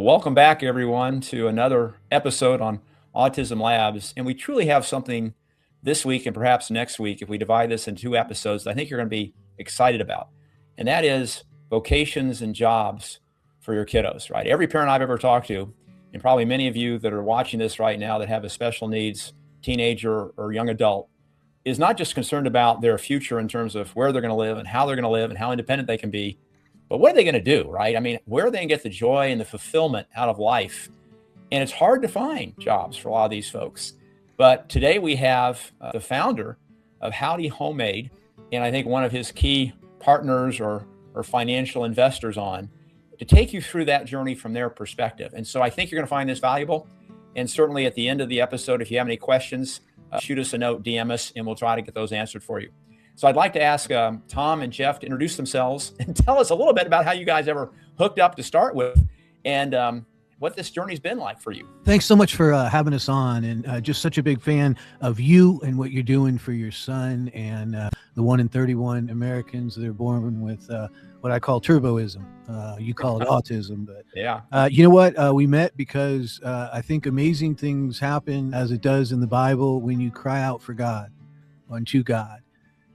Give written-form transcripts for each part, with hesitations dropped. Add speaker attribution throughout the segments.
Speaker 1: Well, welcome back, everyone, to another episode on Autism Labs. And we truly have something this week and perhaps next week, if we divide this into two episodes, that I think you're going to be excited about. And that is vocations and jobs for your kiddos, right? Every parent I've ever talked to, and probably many of you that are watching this right now that have a special needs teenager or young adult, is not just concerned about their future in terms of where they're going to live and how they're going to live and how independent they can be, but what are they going to do, right? I mean, where are they going to get the joy and the fulfillment out of life? And it's hard to find jobs for a lot of these folks. But today we have the founder of Howdy Homemade, and I think one of his key partners or financial investors on to take you through that journey from their perspective. And so I think you're going to find this valuable. And certainly at the end of the episode, if you have any questions, shoot us a note, DM us, and we'll try to get those answered for you. So I'd like to ask Tom and Jeff to introduce themselves and tell us a little bit about how you guys ever hooked up to start with and what this journey's been like for you.
Speaker 2: Thanks so much for having us on, and just such a big fan of you and what you're doing for your son and the 1 in 31 Americans that are born with what I call turboism. You call it autism, but
Speaker 1: yeah.
Speaker 2: You know what? We met because I think amazing things happen, as it does in the Bible, when you cry out for God, unto God.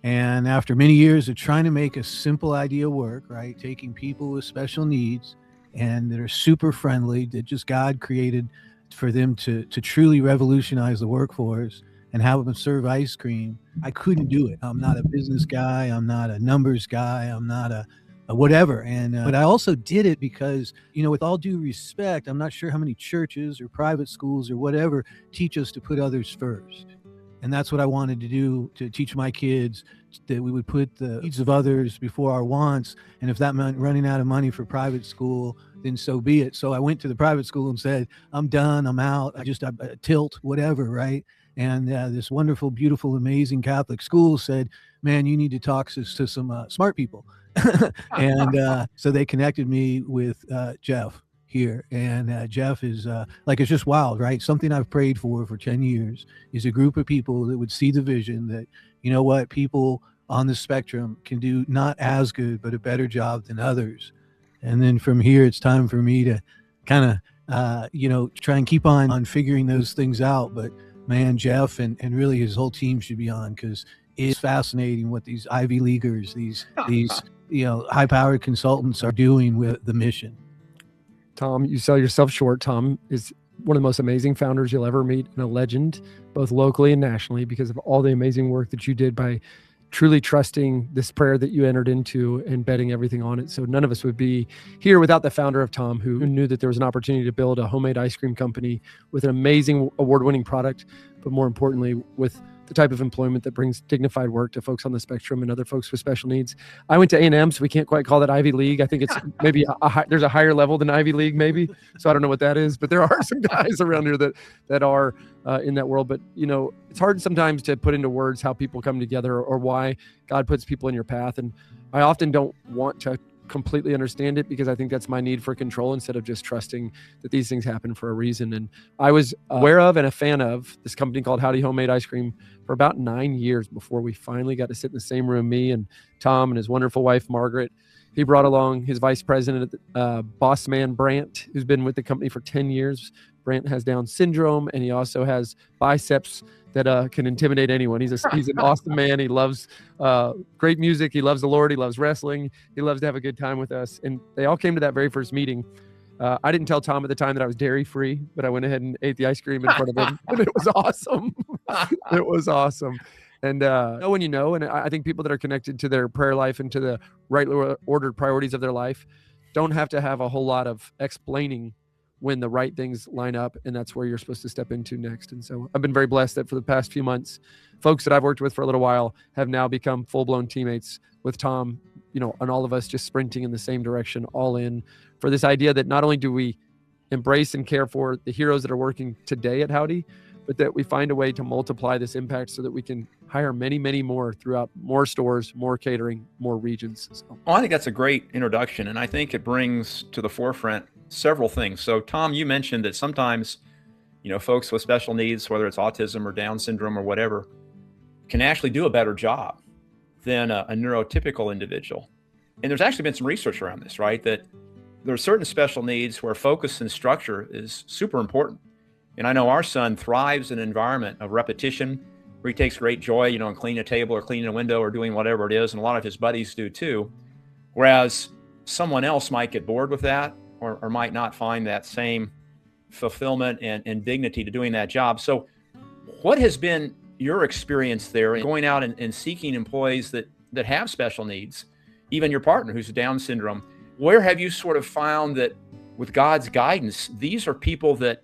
Speaker 2: And after many years of trying to make a simple idea work, right, taking people with special needs and that are super friendly, that just God created for them to truly revolutionize the workforce and have them serve ice cream, I couldn't do it. I'm not a business guy. I'm not a numbers guy. I'm not a whatever. And but I also did it because, you know, with all due respect, I'm not sure how many churches or private schools or whatever teach us to put others first. And that's what I wanted to do, to teach my kids that we would put the needs of others before our wants. And if that meant running out of money for private school, then so be it. So I went to the private school and said, I'm done, I'm out, I tilt, whatever, right? And this wonderful, beautiful, amazing Catholic school said, man, you need to talk to some smart people. And so they connected me with Jeff here. And Jeff is it's just wild, right? Something I've prayed for 10 years is a group of people that would see the vision that, you know what, people on the spectrum can do not as good, but a better job than others. And then from here, it's time for me to kind of, try and keep on figuring those things out. But man, Jeff and really his whole team should be on, because it's fascinating what these Ivy Leaguers, these high-powered consultants are doing with the mission.
Speaker 3: Tom, you sell yourself short. Tom is one of the most amazing founders you'll ever meet, and a legend, both locally and nationally, because of all the amazing work that you did by truly trusting this prayer that you entered into and betting everything on it. So none of us would be here without the founder of Tom, who knew that there was an opportunity to build a homemade ice cream company with an amazing award-winning product, but more importantly, with the type of employment that brings dignified work to folks on the spectrum and other folks with special needs. I went to A&M, so we can't quite call that Ivy League. I think it's maybe there's a higher level than Ivy League, maybe. So I don't know what that is, but there are some guys around here that are in that world. But, you know, it's hard sometimes to put into words how people come together or why God puts people in your path. And I often don't want to completely understand it, because I think that's my need for control, instead of just trusting that these things happen for a reason. And I was aware of and a fan of this company called Howdy Homemade Ice Cream for about 9 years before we finally got to sit in the same room, me and Tom and his wonderful wife, Margaret. He brought along his vice president, boss man, Brant, who's been with the company for 10 years. Brant has Down syndrome, and he also has biceps that can intimidate anyone. He's an awesome man. He loves great music. He loves the Lord. He loves wrestling. He loves to have a good time with us. And they all came to that very first meeting. I didn't tell Tom at the time that I was dairy free, but I went ahead and ate the ice cream in front of him, and it was awesome. It was awesome. And know when you know, and I think people that are connected to their prayer life and to the rightly ordered priorities of their life don't have to have a whole lot of explaining when the right things line up, and that's where you're supposed to step into next. And so I've been very blessed that for the past few months, folks that I've worked with for a little while have now become full-blown teammates with Tom, you know, and all of us just sprinting in the same direction, all in for this idea that not only do we embrace and care for the heroes that are working today at Howdy, but that we find a way to multiply this impact so that we can hire many, many more throughout more stores, more catering, more regions. So.
Speaker 1: Well, I think that's a great introduction, and I think it brings to the forefront several things. So, Tom, you mentioned that sometimes, you know, folks with special needs, whether it's autism or Down syndrome or whatever, can actually do a better job than a neurotypical individual. And there's actually been some research around this, right? That there are certain special needs where focus and structure is super important. And I know our son thrives in an environment of repetition where he takes great joy, in cleaning a table or cleaning a window or doing whatever it is. And a lot of his buddies do too. Whereas someone else might get bored with that or might not find that same fulfillment and dignity to doing that job. So what has been your experience there in going out and seeking employees that have special needs, even your partner who's Down syndrome? Where have you sort of found that with God's guidance, these are people that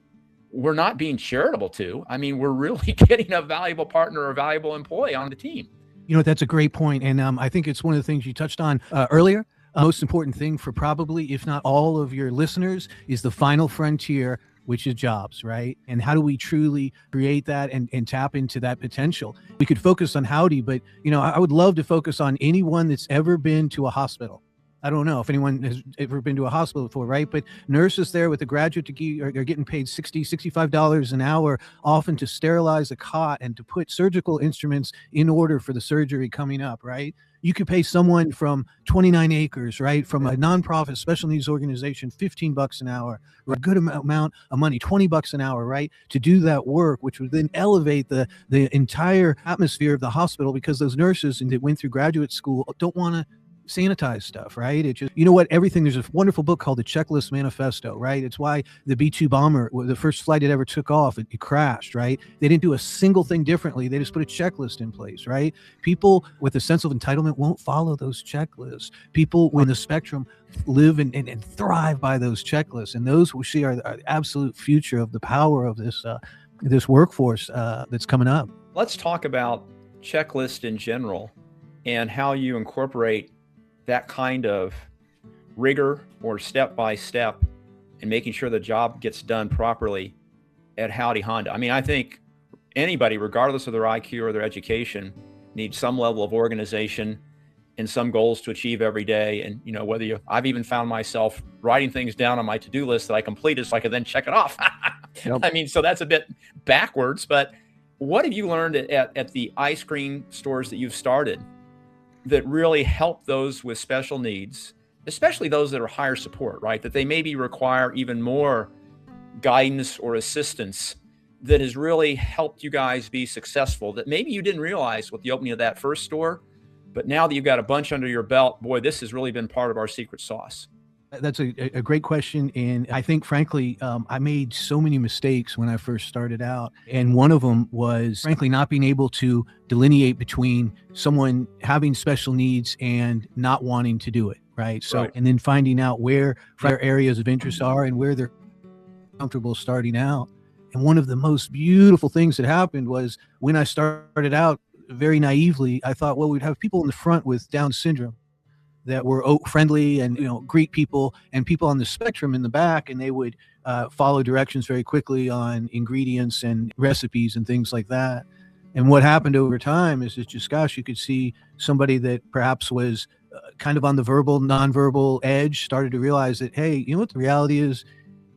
Speaker 1: we're not being charitable to? I mean, we're really getting a valuable partner or a valuable employee on the team.
Speaker 2: That's a great point. And I think it's one of the things you touched on earlier. Most important thing for probably, if not all of your listeners, is the final frontier, which is jobs, right? And how do we truly create that and tap into that potential? We could focus on Howdy, but, I would love to focus on anyone that's ever been to a hospital. I don't know if anyone has ever been to a hospital before, right? But nurses there with a graduate degree are getting paid $60, $65 an hour, often to sterilize a cot and to put surgical instruments in order for the surgery coming up, right? You could pay someone from 29 Acres, right? From a nonprofit special needs organization, $15 an hour, or a good amount of money, $20 an hour, right? To do that work, which would then elevate the entire atmosphere of the hospital, because those nurses that went through graduate school don't want to sanitize stuff, right? It just, there's a wonderful book called The Checklist Manifesto, right? It's why the B-2 bomber, the first flight it ever took off, it crashed, right? They didn't do a single thing differently. They just put a checklist in place, right? People with a sense of entitlement won't follow those checklists. People on the spectrum live and thrive by those checklists. And those we see are the absolute future of the power of this workforce that's coming up.
Speaker 1: Let's talk about checklist in general and how you incorporate that kind of rigor or step-by-step and making sure the job gets done properly at Howdy Honda. I mean, I think anybody, regardless of their IQ or their education, needs some level of organization and some goals to achieve every day. And, I've even found myself writing things down on my to-do list that I completed so I could then check it off. Yep. I mean, so that's a bit backwards, but what have you learned at the ice cream stores that you've started that really help those with special needs, especially those that are higher support, right? That they maybe require even more guidance or assistance, that has really helped you guys be successful, that maybe you didn't realize with the opening of that first store, but now that you've got a bunch under your belt, boy, this has really been part of our secret sauce.
Speaker 2: That's a great question. And I think, frankly, I made so many mistakes when I first started out. And one of them was, frankly, not being able to delineate between someone having special needs and not wanting to do it, right? So, and then finding out where their areas of interest are and where they're comfortable starting out. And one of the most beautiful things that happened was when I started out very naively, I thought, well, we'd have people in the front with Down syndrome that were friendly and greet people, and people on the spectrum in the back, and they would follow directions very quickly on ingredients and recipes and things like that. And what happened over time is just, gosh, you could see somebody that perhaps was kind of on the verbal, nonverbal edge started to realize that, hey, what the reality is,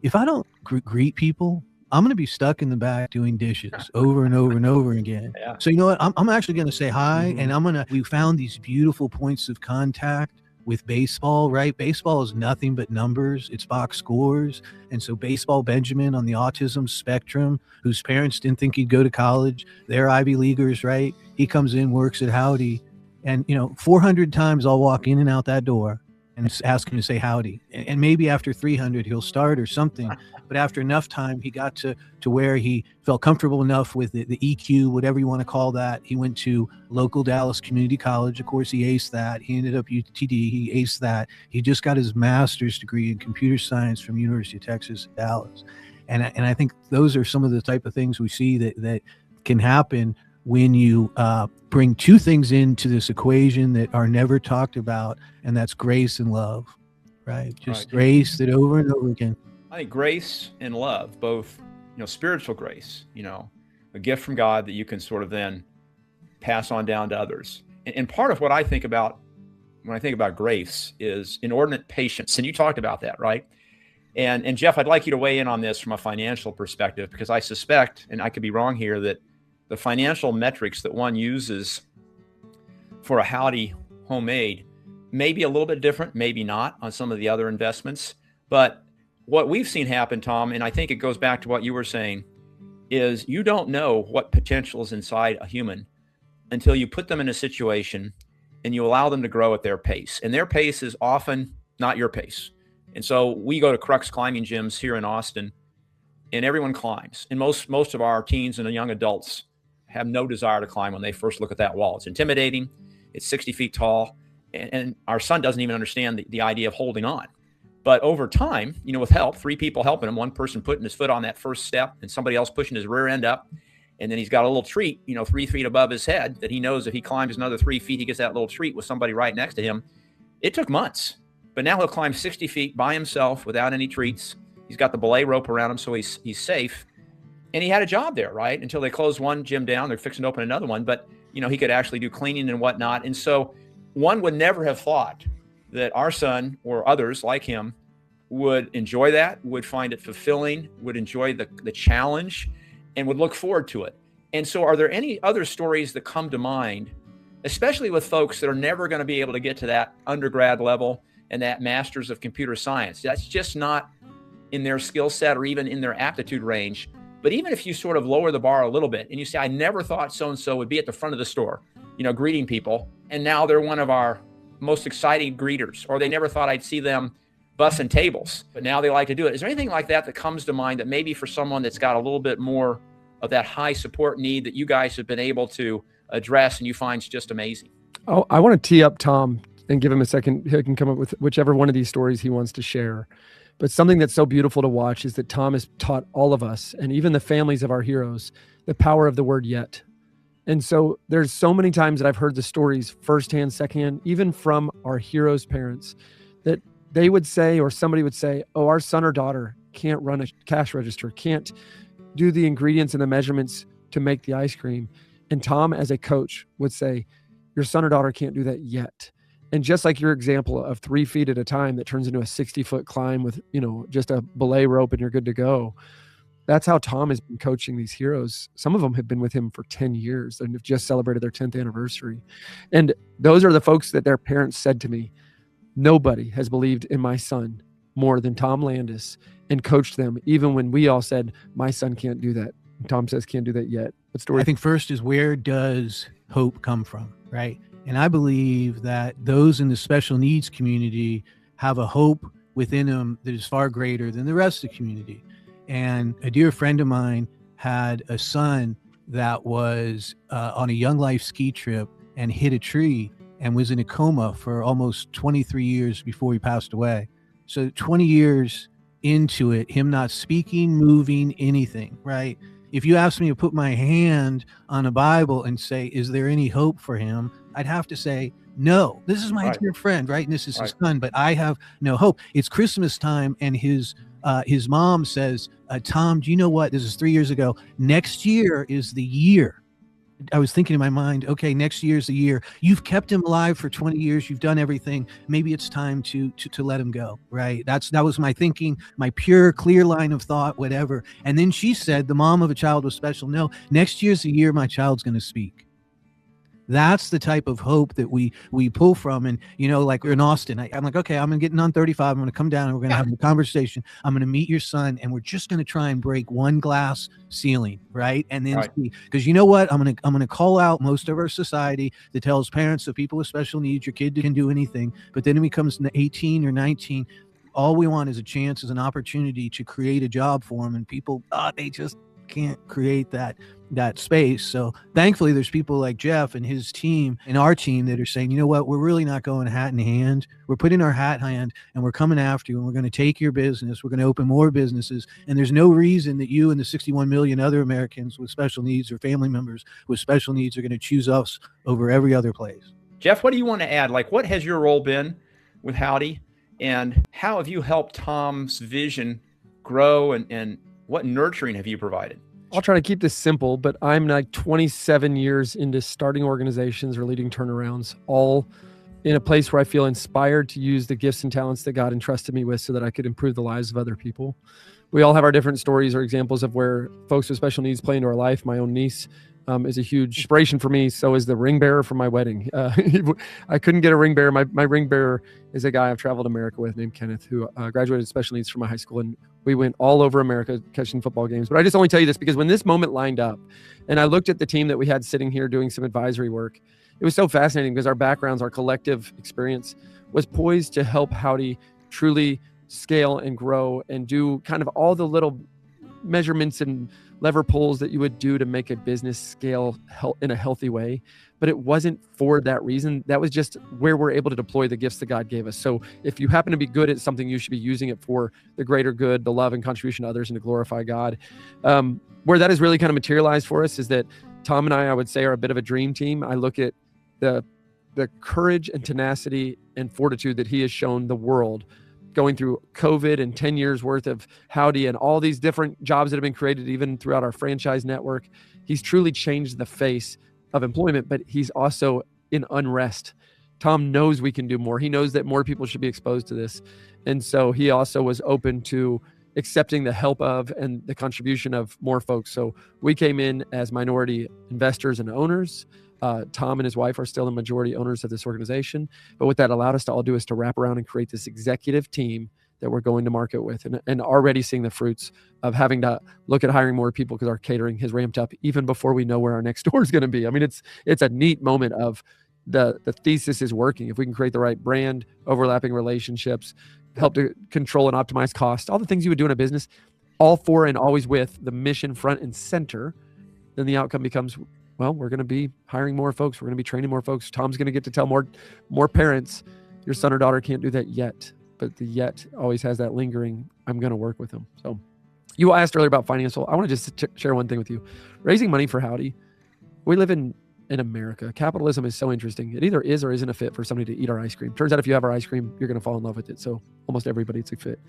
Speaker 2: if I don't greet people, I'm going to be stuck in the back doing dishes over and over and over again. Yeah. So you know what? I'm actually going to say hi, and we found these beautiful points of contact with baseball, right? Baseball is nothing but numbers. It's box scores. And so Baseball Benjamin on the autism spectrum, whose parents didn't think he'd go to college, they're Ivy Leaguers, right? He comes in, works at Howdy, and 400 times I'll walk in and out that door and ask him to say howdy. And maybe after 300, he'll start or something. But after enough time, he got to where he felt comfortable enough with the EQ, whatever you want to call that. He went to local Dallas Community College. Of course, he aced that. He ended up UTD. He aced that. He just got his master's degree in computer science from University of Texas at Dallas. And I think those are some of the type of things we see that can happen when you bring two things into this equation that are never talked about, and that's grace and love, right? Just grace that over and over again.
Speaker 1: I think grace and love, both, spiritual grace, a gift from God that you can sort of then pass on down to others. And part of what I think about when I think about grace is inordinate patience. And you talked about that, right? And Jeff, I'd like you to weigh in on this from a financial perspective, because I suspect, and I could be wrong here, that the financial metrics that one uses for a Howdy homemade may be a little bit different, maybe not, on some of the other investments. But what we've seen happen, Tom, and I think it goes back to what you were saying, is you don't know what potential is inside a human until you put them in a situation and you allow them to grow at their pace. And their pace is often not your pace. And so we go to Crux climbing gyms here in Austin, and everyone climbs. And most of our teens and young adults have no desire to climb when they first look at that wall. It's intimidating. It's 60 feet tall. And our son doesn't even understand the idea of holding on. But over time, with help, 3 people helping him, one person putting his foot on that first step and somebody else pushing his rear end up. And then he's got a little treat, 3 feet above his head that he knows if he climbs another 3 feet, he gets that little treat with somebody right next to him. It took months, but now he'll climb 60 feet by himself without any treats. He's got the belay rope around him, so he's safe. And he had a job there, right? Until they closed one gym down. They're fixing to open another one, but he could actually do cleaning and whatnot. And so one would never have thought that our son or others like him would enjoy that, would find it fulfilling, would enjoy the challenge, and would look forward to it. And so are there any other stories that come to mind, especially with folks that are never going to be able to get to that undergrad level and that master's of computer science? That's just not in their skill set or even in their aptitude range. But even if you sort of lower the bar a little bit and you say, I never thought so-and-so would be at the front of the store, greeting people, and now they're one of our most exciting greeters, or they never thought I'd see them bussing tables, but now they like to do it. Is there anything like that comes to mind that maybe for someone that's got a little bit more of that high support need that you guys have been able to address and you find just amazing?
Speaker 3: Oh, I want to tee up Tom and give him a second. He can come up with whichever one of these stories he wants to share. But something that's so beautiful to watch is that Tom has taught all of us, and even the families of our heroes, the power of the word yet. And so there's so many times that I've heard the stories firsthand, secondhand, even from our heroes' parents, that they would say, or somebody would say, oh, our son or daughter can't run a cash register, can't do the ingredients and the measurements to make the ice cream. And Tom, as a coach, would say, your son or daughter can't do that yet. And just like your example of 3 feet at a time that turns into a 60-foot climb with, just a belay rope and you're good to go. That's how Tom has been coaching these heroes. Some of them have been with him for 10 years and have just celebrated their 10th anniversary. And those are the folks that their parents said to me, nobody has believed in my son more than Tom Landis and coached them, even when we all said, my son can't do that. Tom says can't do that yet. What story?
Speaker 2: I think first is, where does hope come from, right? And I believe that those in the special needs community have a hope within them that is far greater than the rest of the community. And a dear friend of mine had a son that was on a Young Life ski trip and hit a tree and was in a coma for almost 23 years before he passed away. So 20 years into it, him not speaking, moving, anything, right? If you asked me to put my hand on a Bible and say, is there any hope for him? I'd have to say, no. This is my dear friend, right? And this is his son, but I have no hope. It's Christmas time, and his mom says, Tom, do you know what? This is 3 years ago. Next year is the year. I was thinking in my mind, okay, next year's the year. You've kept him alive for 20 years. You've done everything. Maybe it's time to let him go, right? That was my thinking, my pure, clear line of thought, whatever. And then she said, the mom of a child with special, no, next year's the year my child's going to speak. That's the type of hope that we pull from. And, like we're in Austin, I'm like, okay, I'm getting on 35. I'm going to come down and we're going to have a conversation. I'm going to meet your son and we're just going to try and break one glass ceiling. Right. And then see, because you know what, I'm going to call out most of our society that tells parents of people with special needs, your kid can do anything. But then when he comes to 18 or 19, all we want is a chance, is an opportunity to create a job for them. And people, they just can't create that space. So thankfully there's people like Jeff and his team and our team that are saying, you know what, we're really not going hat in hand. We're putting our hat in hand and we're coming after you and we're going to take your business. We're going to open more businesses. And there's no reason that you and the 61 million other Americans with special needs or family members with special needs are going to choose us over every other place.
Speaker 1: Jeff, what do you want to add? Like, what has your role been with Howdy, and how have you helped Tom's vision grow, and what nurturing have you provided?
Speaker 3: I'll try to keep this simple, but I'm like 27 years into starting organizations or leading turnarounds, all in a place where I feel inspired to use the gifts and talents that God entrusted me with so that I could improve the lives of other people. We all have our different stories or examples of where folks with special needs play into our life. My own niece is a huge inspiration for me. So is the ring bearer for my wedding. I couldn't get a ring bearer. My ring bearer is a guy I've traveled America with named Kenneth, who graduated special needs from my high school. And we went all over America catching football games. But I just only tell you this because when this moment lined up and I looked at the team that we had sitting here doing some advisory work, it was so fascinating because our backgrounds, our collective experience was poised to help Howdy truly scale and grow and do kind of all the little measurements and lever pulls that you would do to make a business scale in a healthy way. But it wasn't for that reason. That was just where we're able to deploy the gifts that God gave us. So if you happen to be good at something, you should be using it for the greater good, the love and contribution to others, and to glorify God. Where that has really kind of materialized for us is that Tom and I would say, are a bit of a dream team. I look at the courage and tenacity and fortitude that he has shown the world going through COVID and 10 years worth of Howdy and all these different jobs that have been created even throughout our franchise network. He's truly changed the face of employment, but he's also in unrest. Tom knows we can do more. He knows that more people should be exposed to this. And so he also was open to accepting the help of and the contribution of more folks. So we came in as minority investors and owners. Tom and his wife are still the majority owners of this organization. But what that allowed us to all do is to wrap around and create this executive team that we're going to market with, and already seeing the fruits of having to look at hiring more people because our catering has ramped up even before we know where our next door is going to be. I mean, it's a neat moment of the thesis is working. If we can create the right brand, overlapping relationships, help to control and optimize costs, all the things you would do in a business, all for and always with the mission front and center, then the outcome becomes, well, we're going to be hiring more folks. We're going to be training more folks. Tom's going to get to tell more parents, your son or daughter can't do that yet. But the yet always has that lingering, I'm going to work with them. So you asked earlier about financial. I want to just share one thing with you. Raising money for Howdy. We live in America. Capitalism is so interesting. It either is or isn't a fit for somebody to eat our ice cream. Turns out if you have our ice cream, you're going to fall in love with it. So almost everybody, it's a fit.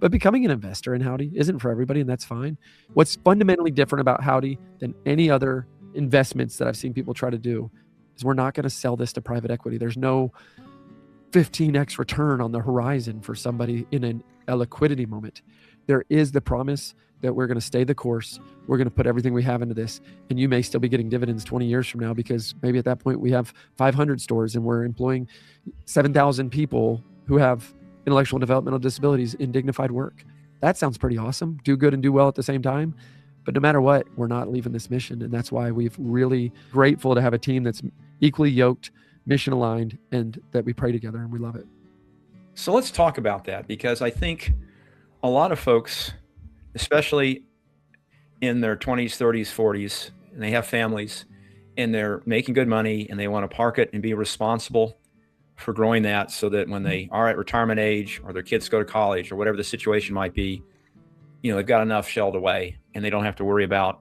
Speaker 3: But becoming an investor in Howdy isn't for everybody, and that's fine. What's fundamentally different about Howdy than any other investments that I've seen people try to do is we're not going to sell this to private equity. There's no 15x return on the horizon for somebody in a liquidity moment. There is the promise that we're going to stay the course. We're going to put everything we have into this, and you may still be getting dividends 20 years from now because maybe at that point we have 500 stores and we're employing 7,000 people who have intellectual and developmental disabilities in dignified work. That sounds pretty awesome. Do good and do well at the same time. But no matter what, we're not leaving this mission. And that's why we've really grateful to have a team that's equally yoked, mission aligned, and that we pray together, and we love it.
Speaker 1: So let's talk about that, because I think a lot of folks, especially in their 20s, 30s, 40s, and they have families and they're making good money and they want to park it and be responsible for growing that so that when they are at retirement age or their kids go to college or whatever the situation might be, they've got enough shelled away and they don't have to worry about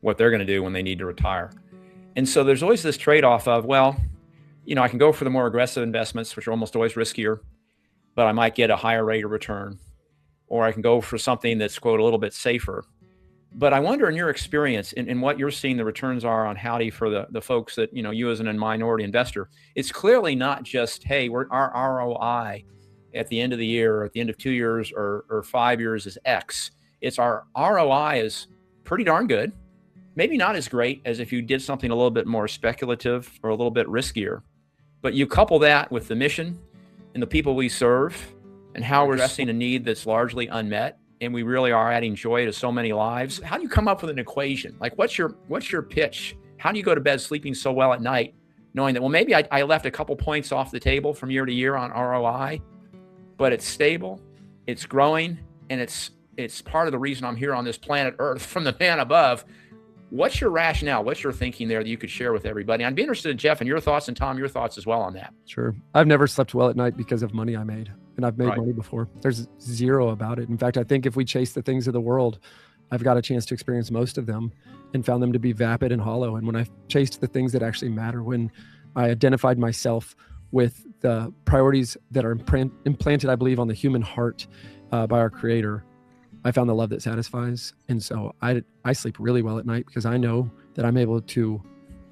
Speaker 1: what they're going to do when they need to retire. And so there's always this trade-off of, well, I can go for the more aggressive investments, which are almost always riskier, but I might get a higher rate of return. Or I can go for something that's, quote, a little bit safer. But I wonder, in your experience, in what you're seeing the returns are on Howdy for the folks that, you as a minority investor, it's clearly not just, hey, our ROI at the end of the year, or at the end of 2 years or 5 years is X. It's our ROI is pretty darn good. Maybe not as great as if you did something a little bit more speculative or a little bit riskier. But you couple that with the mission and the people we serve and how we're addressing a need that's largely unmet, and we really are adding joy to so many lives. How do you come up with an equation? Like, what's your pitch? How do you go to bed sleeping so well at night, knowing that, well, maybe I left a couple points off the table from year to year on ROI, but it's stable, it's growing, and it's part of the reason I'm here on this planet Earth from the man above. What's your rationale? What's your thinking there that you could share with everybody? I'd be interested, Jeff, in your thoughts, and Tom, your thoughts as well on that.
Speaker 3: Sure. I've never slept well at night because of money I made, and I've made money before. There's zero about it. In fact, I think if we chase the things of the world, I've got a chance to experience most of them and found them to be vapid and hollow. And when I chased the things that actually matter, when I identified myself with the priorities that are implanted, I believe, on the human heart by our Creator, I found the love that satisfies. And so I sleep really well at night because I know that I'm able to,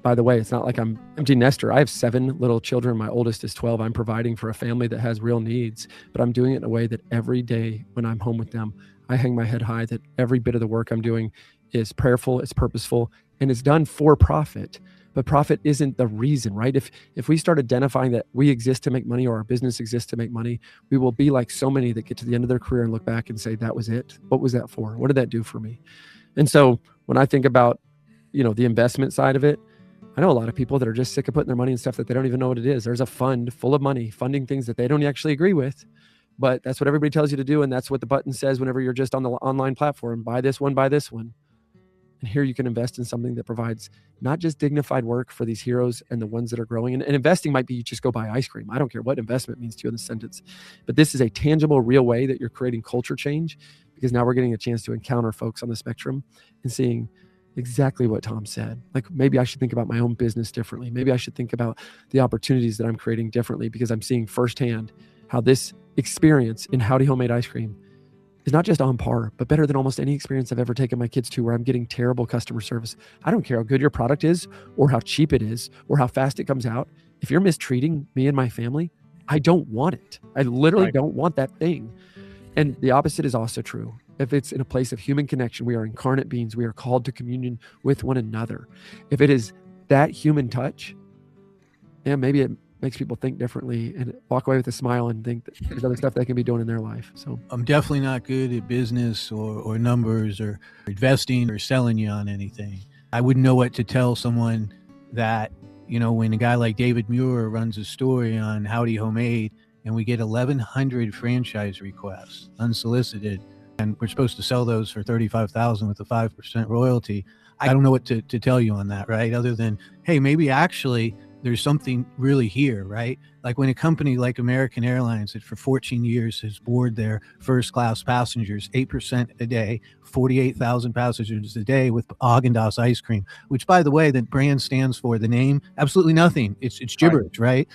Speaker 3: by the way, it's not like I'm empty nester. I have 7 little children. My oldest is 12. I'm providing for a family that has real needs, but I'm doing it in a way that every day when I'm home with them, I hang my head high that every bit of the work I'm doing is prayerful, it's purposeful, and it's done for profit, but profit isn't the reason, right? If we start identifying that we exist to make money or our business exists to make money, we will be like so many that get to the end of their career and look back and say, that was it. What was that for? What did that do for me? And so when I think about, the investment side of it, I know a lot of people that are just sick of putting their money in stuff that they don't even know what it is. There's a fund full of money funding things that they don't actually agree with, but that's what everybody tells you to do. And that's what the button says whenever you're just on the online platform, buy this one, buy this one. And here you can invest in something that provides not just dignified work for these heroes and the ones that are growing. And investing might be you just go buy ice cream. I don't care what investment means to you in the sentence, but this is a tangible, real way that you're creating culture change, because now we're getting a chance to encounter folks on the spectrum and seeing exactly what Tom said. Like, maybe I should think about my own business differently. Maybe I should think about the opportunities that I'm creating differently, because I'm seeing firsthand how this experience in Howdy homemade ice cream is not just on par, but better than almost any experience I've ever taken my kids to, where I'm getting terrible customer service. I don't care how good your product is or how cheap it is or how fast it comes out. If you're mistreating me and my family, I don't want it. I literally don't want that thing. And the opposite is also true. If it's in a place of human connection, we are incarnate beings. We are called to communion with one another. If it is that human touch, maybe it makes people think differently and walk away with a smile and think that there's other stuff they can be doing in their life. So
Speaker 2: I'm definitely not good at business or numbers or investing or selling you on anything. I wouldn't know what to tell someone that, when a guy like David Muir runs a story on Howdy Homemade and we get 1,100 franchise requests unsolicited, and we're supposed to sell those for $35,000 with a 5% royalty. I don't know what to tell you on that, right? Other than, hey, maybe actually there's something really here, right? Like when a company like American Airlines that for 14 years has boarded their first class passengers 8% a day, 48,000 passengers a day with Haagen-Dazs ice cream, which, by the way, the brand stands for, the name, absolutely nothing. It's gibberish, right?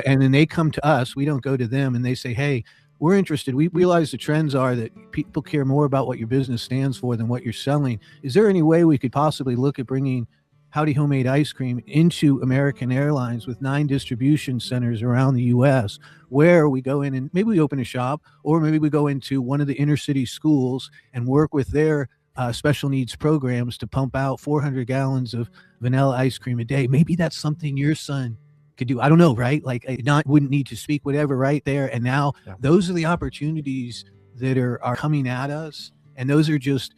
Speaker 2: And then they come to us, we don't go to them, and they say, hey, we're interested. We realize the trends are that people care more about what your business stands for than what you're selling. Is there any way we could possibly look at bringing Howdy homemade ice cream into American Airlines with 9 distribution centers around the U.S., where we go in and maybe we open a shop, or maybe we go into one of the inner city schools and work with their special needs programs to pump out 400 gallons of vanilla ice cream a day. Maybe that's something your son could do. I don't know, right? Like, wouldn't need to speak, whatever, right there. And now those are the opportunities that are coming at us. And those are just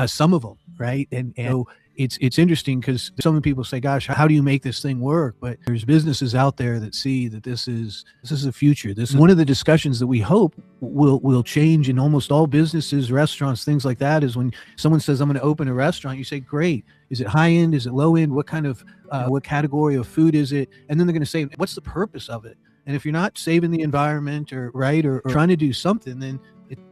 Speaker 2: some of them, right? And so it's interesting, because some people say, gosh, how do you make this thing work? But there's businesses out there that see that this is the future. This is one of the discussions that we hope will change in almost all businesses, restaurants, things like that, is when someone says, I'm going to open a restaurant, you say, great. Is it high end? Is it low end? What kind of, what category of food is it? And then they're going to say, what's the purpose of it? And if you're not saving the environment or trying to do something, then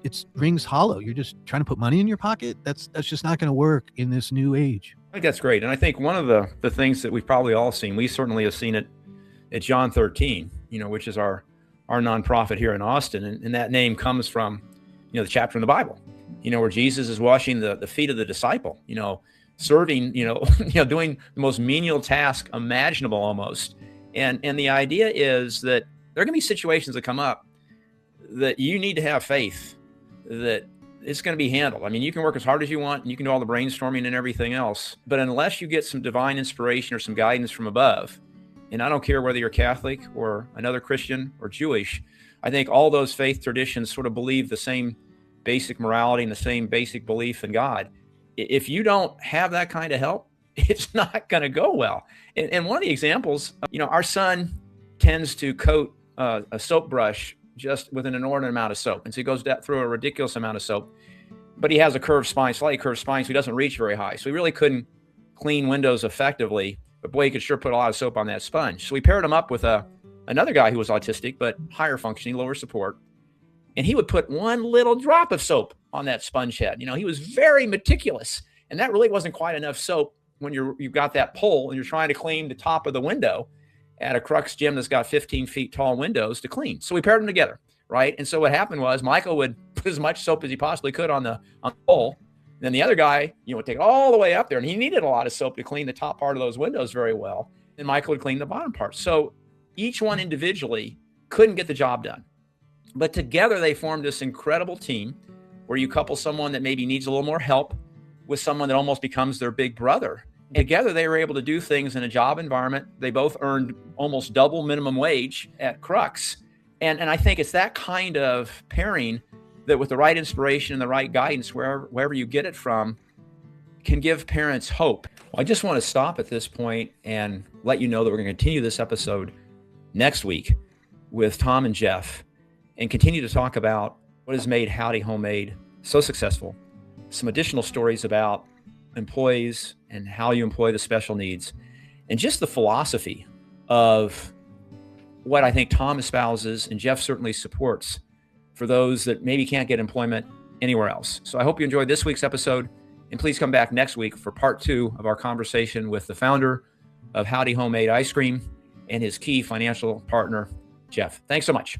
Speaker 2: it rings hollow. You're just trying to put money in your pocket. That's just not going to work in this new age.
Speaker 1: I think that's great. And I think one of the things that we've probably all seen, we certainly have seen it at John 13, which is our nonprofit here in Austin. And that name comes from, the chapter in the Bible, where Jesus is washing the feet of the disciple, serving, doing the most menial task imaginable almost. And the idea is that there are going to be situations that come up that you need to have faith that it's going to be handled. I mean, you can work as hard as you want, and you can do all the brainstorming and everything else, but unless you get some divine inspiration or some guidance from above, and I don't care whether you're Catholic or another Christian or Jewish, I think all those faith traditions sort of believe the same basic morality and the same basic belief in God. If you don't have that kind of help, it's not going to go well. And one of the examples, our son tends to coat a soap brush just with an inordinate amount of soap. And so he goes through a ridiculous amount of soap, but he has a curved spine, slightly curved spine, so he doesn't reach very high. So he really couldn't clean windows effectively, but boy, he could sure put a lot of soap on that sponge. So we paired him up with another guy who was autistic, but higher functioning, lower support. And he would put one little drop of soap on that sponge head. He was very meticulous. And that really wasn't quite enough soap when you've got that pole and you're trying to clean the top of the window at a Crux gym that's got 15 feet tall windows to clean. So we paired them together, right? And so what happened was Michael would put as much soap as he possibly could on the pole. And then the other guy, would take it all the way up there, and he needed a lot of soap to clean the top part of those windows very well. And Michael would clean the bottom part. So each one individually couldn't get the job done. But together they formed this incredible team where you couple someone that maybe needs a little more help with someone that almost becomes their big brother. Together, they were able to do things in a job environment. They both earned almost double minimum wage at Crux. And I think it's that kind of pairing that, with the right inspiration and the right guidance, wherever you get it from, can give parents hope. Well, I just want to stop at this point and let you know that we're going to continue this episode next week with Tom and Jeff and continue to talk about what has made Howdy Homemade so successful, some additional stories about employees and how you employ the special needs, and just the philosophy of what I think Tom espouses and Jeff certainly supports for those that maybe can't get employment anywhere else. So I hope you enjoyed this week's episode, and please come back next week for part 2 of our conversation with the founder of Howdy Homemade Ice Cream and his key financial partner, Jeff. Thanks so much.